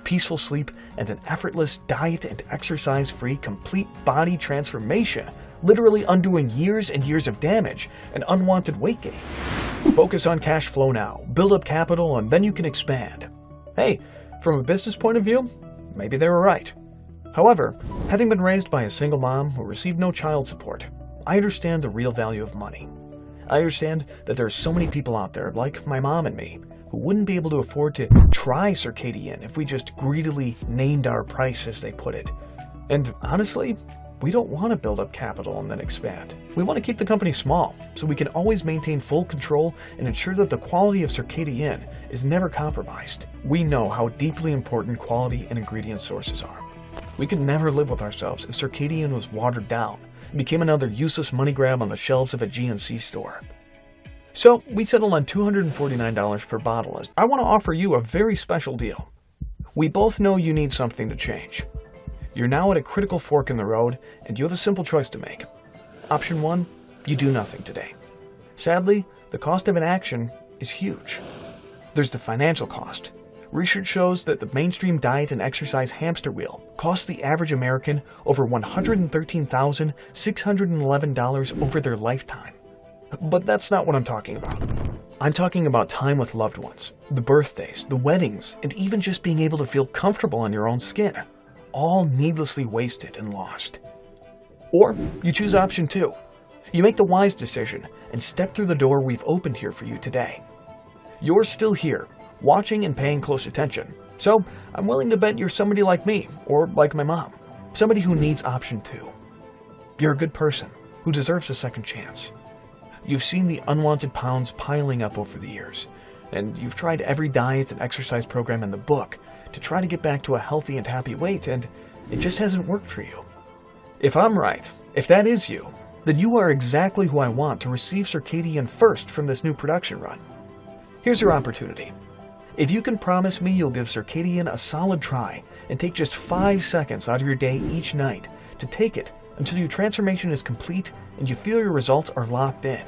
peaceful sleep, and an effortless diet and exercise-free complete body transformation, literally undoing years and years of damage and unwanted weight gain. Focus on cash flow now, build up capital, and then you can expand. Hey, from a business point of view, maybe they were right. However, having been raised by a single mom who received no child support, I understand the real value of money. I understand that there are so many people out there, like my mom and me, who wouldn't be able to afford to try Circadian if we just greedily named our price, as they put it. And honestly, we don't want to build up capital and then expand. We want to keep the company small, so we can always maintain full control and ensure that the quality of Circadian is never compromised. We know how deeply important quality and ingredient sources are. We could never live with ourselves if Circadian was watered down and became another useless money grab on the shelves of a GNC store. So we settled on $249 per bottle, as I want to offer you a very special deal. We both know you need something to change. You're now at a critical fork in the road, and you have a simple choice to make. Option 1, you do nothing today. Sadly, the cost of inaction is huge. There's the financial cost. Research shows that the mainstream diet and exercise hamster wheel costs the average American over $113,611 over their lifetime. But that's not what I'm talking about. I'm talking about time with loved ones, the birthdays, the weddings, and even just being able to feel comfortable in your own skin. All needlessly wasted and lost. Or you choose option 2. You make the wise decision and step through the door we've opened here for you today. You're still here, watching and paying close attention, so I'm willing to bet you're somebody like me, or like my mom, somebody who needs option 2. You're a good person who deserves a second chance. You've seen the unwanted pounds piling up over the years, and you've tried every diet and exercise program in the book to try to get back to a healthy and happy weight, and it just hasn't worked for you. If I'm right, if that is you, then you are exactly who I want to receive Circadian first from this new production run. Here's your opportunity. If you can promise me you'll give Circadian a solid try and take just 5 seconds out of your day each night to take it until your transformation is complete and you feel your results are locked in,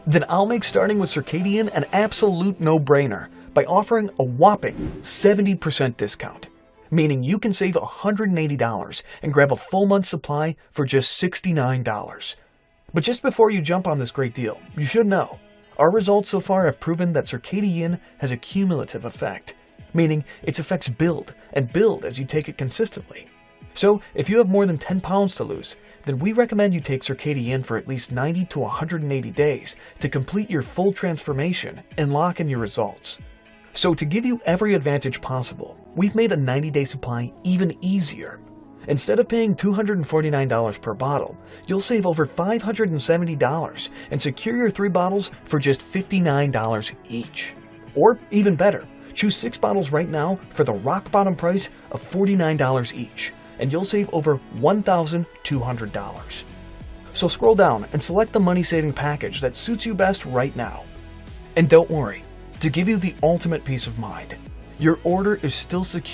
then I'll make starting with Circadian an absolute no-brainer by offering a whopping 70% discount, meaning you can save $180 and grab a full month's supply for just $69. But just before you jump on this great deal, you should know, our results so far have proven that Circadian has a cumulative effect, meaning its effects build and build as you take it consistently. So if you have more than 10 pounds to lose, then we recommend you take Circadian for at least 90 to 180 days to complete your full transformation and lock in your results. So to give you every advantage possible, we've made a 90-day supply even easier. Instead of paying $249 per bottle, you'll save over $570 and secure your 3 bottles for just $59 each. Or even better, choose 6 bottles right now for the rock bottom price of $49 each, and you'll save over $1,200. So scroll down and select the money-saving package that suits you best right now. And don't worry, to give you the ultimate peace of mind, your order is still secure